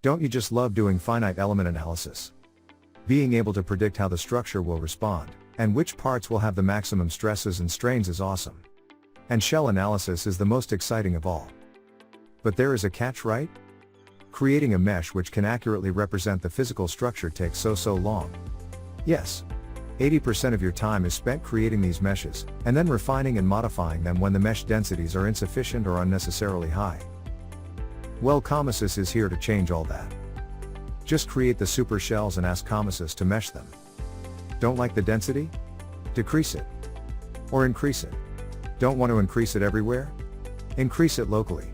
Don't you just love doing finite element analysis? Being able to predict how the structure will respond, and which parts will have the maximum stresses and strains is awesome. And shell analysis is the most exciting of all. But there is a catch, right? Creating a mesh which can accurately represent the physical structure takes so long. Yes. 80% of your time is spent creating these meshes, and then refining and modifying them when the mesh densities are insufficient or unnecessarily high. Well, COMOSYS is here to change all that. Just create the supershells and ask COMOSYS to mesh them. Don't like the density? Decrease it. Or increase it. Don't want to increase it everywhere? Increase it locally.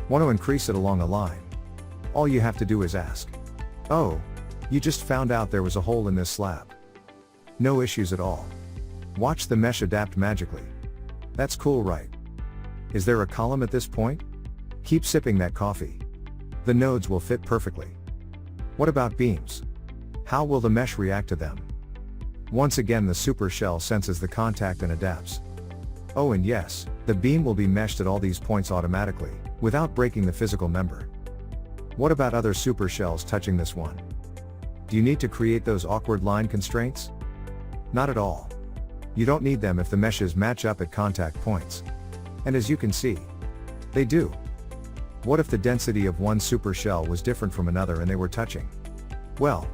Want to increase it along a line? All you have to do is ask. Oh, you just found out there was a hole in this slab. No issues at all. Watch the mesh adapt magically. That's cool, right? Is there a column at this point? Keep sipping that coffee. The nodes will fit perfectly. What about beams? How will the mesh react to them? Once again, the supershell senses the contact and adapts. Oh, and yes, the beam will be meshed at all these points automatically, without breaking the physical member. What about other supershells touching this one? Do you need to create those awkward line constraints? Not at all. You don't need them if the meshes match up at contact points. And as you can see, they do. What if the density of one supershell was different from another and they were touching? Well,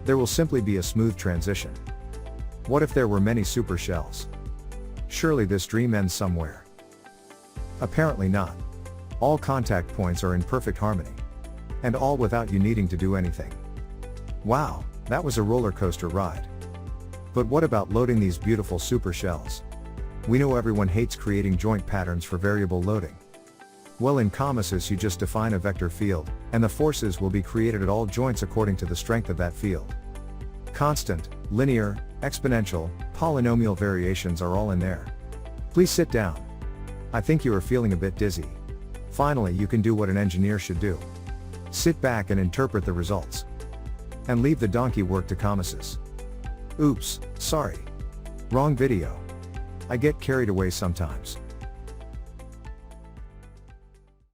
there will simply be a smooth transition. What if there were many supershells? Surely this dream ends somewhere. Apparently not. All contact points are in perfect harmony. And all without you needing to do anything. Wow, that was a roller coaster ride. But what about loading these beautiful supershells? We know everyone hates creating joint patterns for variable loading. Well, in COMOSYS you just define a vector field, and the forces will be created at all joints according to the strength of that field. Constant, linear, exponential, polynomial variations are all in there. Please sit down. I think you are feeling a bit dizzy. Finally, you can do what an engineer should do. Sit back and interpret the results. And leave the donkey work to COMOSYS. Oops, sorry. Wrong video. I get carried away sometimes.